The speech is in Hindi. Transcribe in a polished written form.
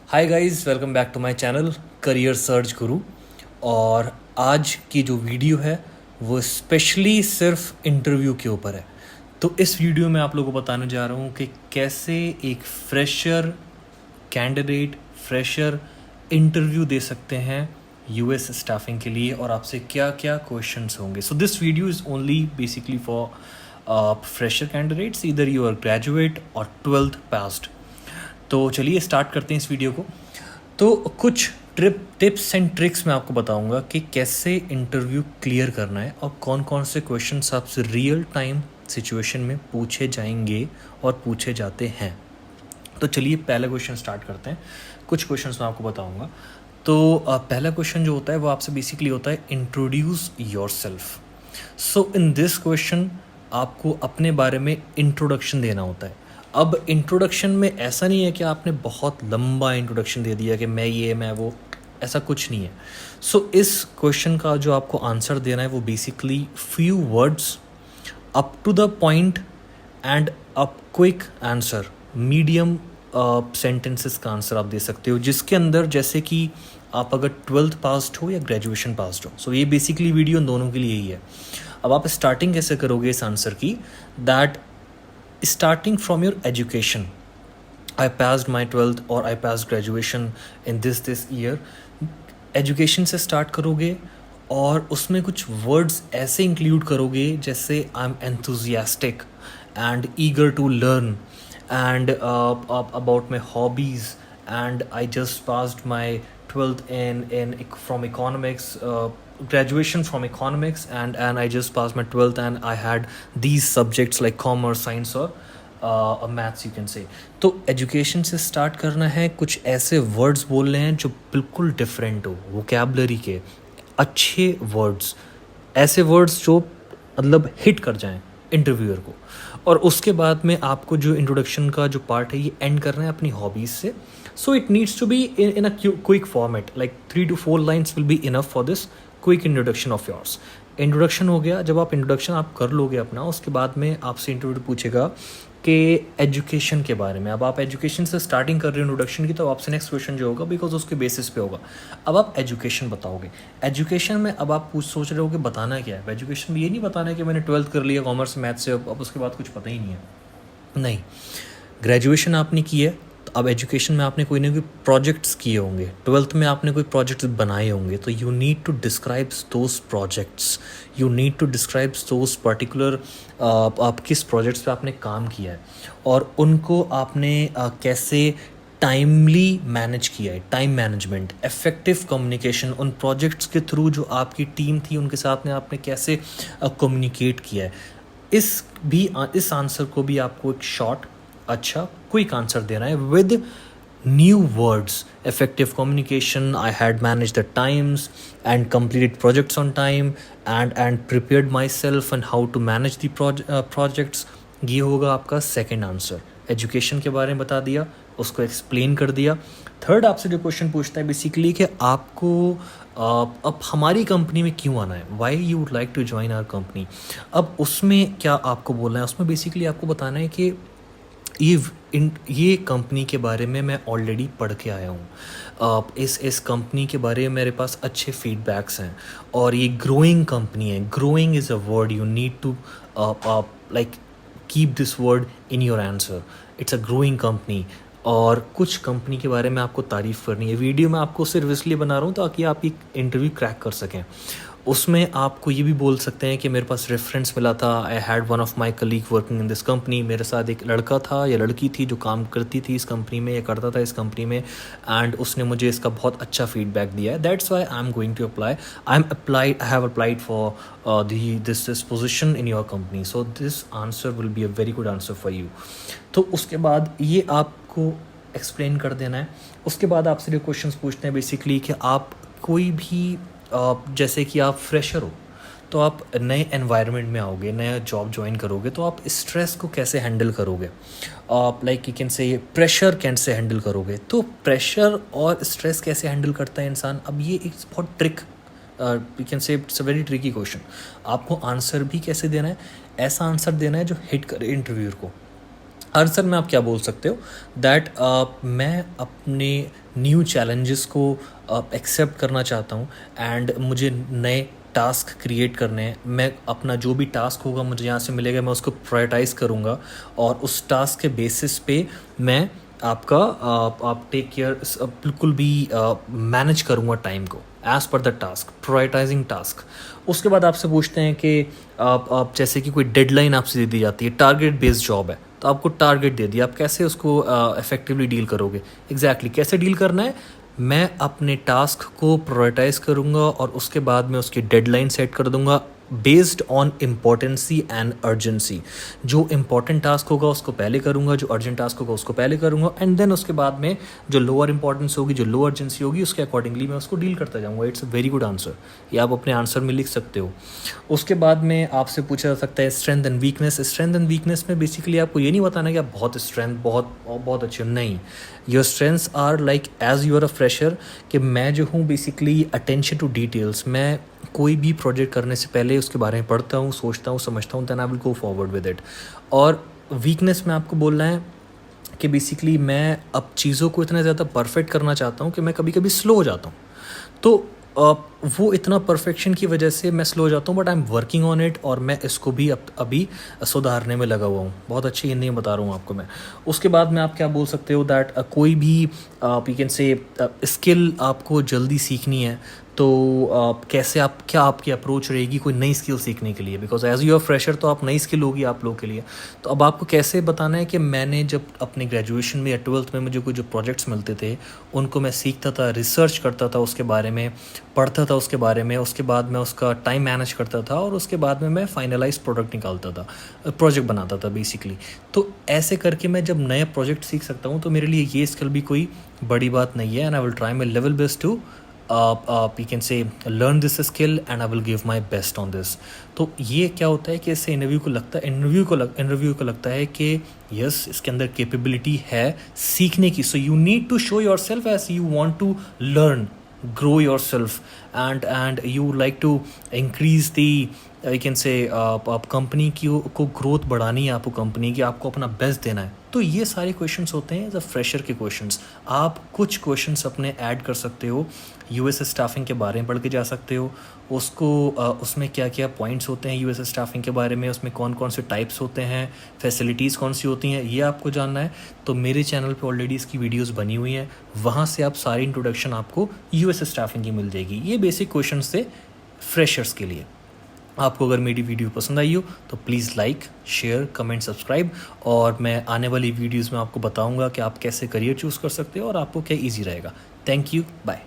Hi guys, welcome back to my channel career search guru. और आज की जो वीडियो है वो स्पेशली सिर्फ इंटरव्यू के ऊपर है। तो इस वीडियो में आप लोगों को बताने जा रहा हूँ कि कैसे एक फ्रेशर कैंडिडेट फ्रेशर इंटरव्यू दे सकते हैं यूएस स्टाफिंग के लिए, और आपसे क्या क्या क्वेश्चंस होंगे। So this video is only basically for fresher candidates, इधर यू आर ग्रेजुएट और 12th पास्ड। तो चलिए स्टार्ट करते हैं इस वीडियो को। तो कुछ टिप्स एंड ट्रिक्स मैं आपको बताऊंगा कि कैसे इंटरव्यू क्लियर करना है और कौन कौन से क्वेश्चंस आपसे रियल टाइम सिचुएशन में पूछे जाएंगे और पूछे जाते हैं। तो चलिए पहला क्वेश्चन स्टार्ट करते हैं। कुछ क्वेश्चंस मैं आपको बताऊंगा। तो पहला क्वेश्चन जो होता है वो आपसे बेसिकली होता है introduce yourself. So in this question आपको अपने बारे में इंट्रोडक्शन देना होता है। अब इंट्रोडक्शन में ऐसा नहीं है कि आपने बहुत लंबा इंट्रोडक्शन दे दिया कि मैं ये मैं वो, ऐसा कुछ नहीं है। सो इस क्वेश्चन का जो आपको आंसर देना है वो basically few words, up to the point and a quick answer, medium sentences का आंसर आप दे सकते हो, जिसके अंदर जैसे कि आप अगर 12th पास्ड हो या ग्रेजुएशन पास्ड हो। सो ये बेसिकली वीडियो दोनों के लिए ही है। अब आप स्टार्टिंग कैसे करोगे इस आंसर की, that starting from your education. I passed my 12th और I passed graduation in this year. Education से स्टार्ट करोगे और उसमें कुछ वर्ड्स ऐसे इंक्लूड करोगे जैसे I am enthusiastic and eager to learn and about my hobbies and I just passed my 12th in from economics, graduation from economics, and I just passed my 12th and I had these subjects like commerce, science और मैथ्स यू कैन से। तो एजुकेशन से स्टार्ट करना है, कुछ ऐसे वर्ड्स बोलने हैं जो बिल्कुल डिफरेंट हो, वोकैबलरी के अच्छे वर्ड्स, ऐसे वर्ड्स जो मतलब हिट कर जाएं इंटरव्यूअर को। और उसके बाद में आपको जो इंट्रोडक्शन का जो पार्ट है ये एंड करना है अपनी हॉबीज़ से। So it needs to be in a quick format, like 3 to 4 lines will be enough for this quick introduction of yours. Introduction हो गया। जब आप इंट्रोडक्शन आप कर लोगे अपना, उसके बाद में आपसे इंटरव्यू पूछेगा कि एजुकेशन के बारे में। अब आप एजुकेशन से स्टार्टिंग कर रहे हो इंट्रोडक्शन की, तो आपसे नेक्स्ट क्वेश्चन जो होगा बिकॉज उसके बेसिस पे होगा। अब आप एजुकेशन बताओगे। एजुकेशन में अब आप सोच रहे हो कि बताना क्या है। एजुकेशन में ये नहीं बताना है कि मैंने 12th कर लिया कॉमर्स मैथ से, अब उसके बाद कुछ पता ही नहीं है। नहीं, ग्रेजुएशन आपने की है तो अब एजुकेशन में आपने कोई ना कोई प्रोजेक्ट्स किए होंगे, 12th में आपने कोई प्रोजेक्ट्स बनाए होंगे, तो you need to describe those projects, you need to describe those particular आप किस प्रोजेक्ट्स पे आपने काम किया है और उनको आपने कैसे टाइमली मैनेज किया है, टाइम मैनेजमेंट, इफेक्टिव कम्युनिकेशन, उन प्रोजेक्ट्स के थ्रू जो आपकी टीम थी उनके साथ में आपने कैसे कम्युनिकेट किया है। इस आंसर को भी आपको एक शॉर्ट अच्छा क्विक आंसर देना है with new words, effective communication, I had managed the times and completed projects on time and prepared myself and how to manage the projects। ये होगा आपका सेकंड आंसर। एजुकेशन के बारे में बता दिया, उसको एक्सप्लेन कर दिया। थर्ड आपसे जो क्वेश्चन पूछता है बेसिकली कि आपको अब हमारी कंपनी में क्यों आना है, why you would like to join our company. अब उसमें क्या आपको बोलना है, उसमें बेसिकली आपको बताना है कि ये कंपनी के बारे में मैं ऑलरेडी पढ़ के आया हूँ, इस कंपनी के बारे में मेरे पास अच्छे फीडबैक्स हैं और ये ग्रोइंग कंपनी है। Growing is a word, you need to like keep this word in your answer, it's a growing company. और कुछ कंपनी के बारे में आपको तारीफ़ करनी है। वीडियो मैं आपको सिर्फ इसलिए बना रहा हूँ ताकि आप ये इंटरव्यू क्रैक कर सकें। उसमें आपको ये भी बोल सकते हैं कि मेरे पास रेफरेंस मिला था, I had one of my colleague working in this company, मेरे साथ एक लड़का था या लड़की थी जो काम करती थी इस कंपनी में या करता था इस कंपनी में, एंड उसने मुझे इसका बहुत अच्छा फीडबैक दिया है, that's why I am going to apply, I have applied for this position in your company, so this answer will be a very good answer for you. तो उसके बाद ये आपको एक्सप्लेन कर देना है। उसके बाद आपसे जो क्वेश्चंस पूछते हैं बेसिकली कि आप कोई भी जैसे कि आप फ्रेशर हो तो आप नए एनवायरनमेंट में आओगे, नया जॉब ज्वाइन करोगे, तो आप स्ट्रेस को कैसे हैंडल करोगे, आप like you can say pressure कैसे हैंडल करोगे। तो प्रेशर और स्ट्रेस कैसे हैंडल करता है इंसान, अब ये एक बहुत trick, you can say it's a very tricky question. आपको आंसर भी कैसे देना है, ऐसा आंसर देना है जो हिट करे इंटरव्यूअर को। आंसर में आप क्या बोल सकते हो दैट मैं अपने न्यू चैलेंजेस को एक्सेप्ट करना चाहता हूँ एंड मुझे नए टास्क क्रिएट करने हैं। मैं अपना जो भी टास्क होगा मुझे यहाँ से मिलेगा, मैं उसको प्रायोरिटाइज़ करूँगा और उस टास्क के बेसिस पे मैं आपका आप टेक केयर बिल्कुल भी मैनेज करूँगा टाइम को as per the task, prioritising task. उसके बाद आपसे पूछते हैं कि आप जैसे कि कोई डेडलाइन आपसे दे दी जाती है, टारगेट बेस्ड जॉब है तो आपको टारगेट दे दिया, आप कैसे उसको इफेक्टिवली डील करोगे? एग्जैक्टली कैसे डील करना है? मैं अपने टास्क को प्रायोरिटाइज़ करूँगा और उसके बाद मैं उसकी डेडलाइन सेट कर दूँगा बेस्ड ऑन इम्पॉर्टेंसी एंड अर्जेंसी। जो इम्पॉर्टेंट टास्क होगा उसको पहले करूँगा, जो अर्जेंट टास्क होगा उसको पहले करूँगा एंड देन उसके बाद में जो लोअर इंपॉर्टेंस होगी, जो लो अर्जेंसी होगी, उसके अकॉर्डिंगली मैं उसको डील करता जाऊँगा। It's a very good answer, ये आप अपने आंसर में लिख सकते हो। उसके बाद में आपसे पूछा जा सकता है strength and weakness. Strength and weakness में बेसिकली आपको ये नहीं बताना कि आप बहुत स्ट्रेंथ बहुत अच्छे हो, नहीं। Your strengths are like as you are a fresher कि मैं जो हूँ बेसिकली अटेंशन टू डिटेल्स। मैं कोई भी प्रोजेक्ट करने से पहले उसके बारे में पढ़ता हूँ, सोचता हूँ, समझता हूँ, then I will go forward with it. और वीकनेस में आपको बोलना है कि बेसिकली मैं अब चीज़ों को इतना ज़्यादा परफेक्ट करना चाहता हूँ कि मैं कभी कभी स्लो हो जाता हूँ। तो वो इतना परफेक्शन की वजह से मैं स्लो हो जाता हूँ, but I am working on it और मैं इसको भी अभी सुधारने में लगा हुआ हूँ। बहुत अच्छी ये नहीं बता रहा हूँ आपको मैं। उसके बाद में आप क्या बोल सकते हो दैट कोई भी यू कैन से स्किल आपको जल्दी सीखनी है तो कैसे आप क्या आपकी अप्रोच रहेगी कोई नई स्किल सीखने के लिए? Because as you are fresher तो आप नई स्किल होगी आप लोगों के लिए। तो अब आपको कैसे बताना है कि मैंने जब अपने ग्रेजुएशन में या ट्वेल्थ में मुझे कोई जो प्रोजेक्ट्स मिलते थे उनको मैं सीखता था, रिसर्च करता था उसके बारे में, पढ़ता था उसके बारे में, उसके बाद मैं उसका टाइम मैनेज करता था और उसके बाद में मैं फाइनलाइज प्रोडक्ट निकालता था, प्रोजेक्ट बनाता था बेसिकली। तो ऐसे करके मैं जब नया प्रोजेक्ट सीख सकता हूँ तो मेरे लिए ये स्किल भी कोई बड़ी बात नहीं है and I will try my level best to you can say learn this skill and I will give my best on this। तो ये क्या होता है कि इससे इंटरव्यू को लगता है कि यस इसके अंदर कैपेबिलिटी है सीखने की। So you need to show yourself as you want to learn, grow yourself and you like to increase the you can say आप कंपनी की को ग्रोथ बढ़ानी है, आपको कंपनी की आपको अपना बेस्ट देना है। तो ये सारे क्वेश्चंस होते हैं एज अ फ्रेशर के क्वेश्चंस। आप कुछ क्वेश्चंस अपने ऐड कर सकते हो, यूएस स्टाफिंग के बारे में पढ़ के जा सकते हो उसको, उसमें क्या क्या पॉइंट्स होते हैं यूएस स्टाफिंग के बारे में, उसमें कौन कौन से टाइप्स होते हैं, फैसिलिटीज़ कौन सी होती हैं, ये आपको जानना है। तो मेरे चैनल पे ऑलरेडी इसकी वीडियोस बनी हुई हैं, वहाँ से आप सारी इंट्रोडक्शन आपको यूएस स्टाफिंग की मिल जाएगी। ये बेसिक क्वेश्चंस थे फ्रेशर्स के लिए। आपको अगर मेरी वीडियो पसंद आई हो तो please like, share, comment, subscribe और मैं आने वाली वीडियोज़ में आपको बताऊँगा कि आप कैसे करियर चूज़ कर सकते हो और आपको क्या ईजी रहेगा। Thank you, bye.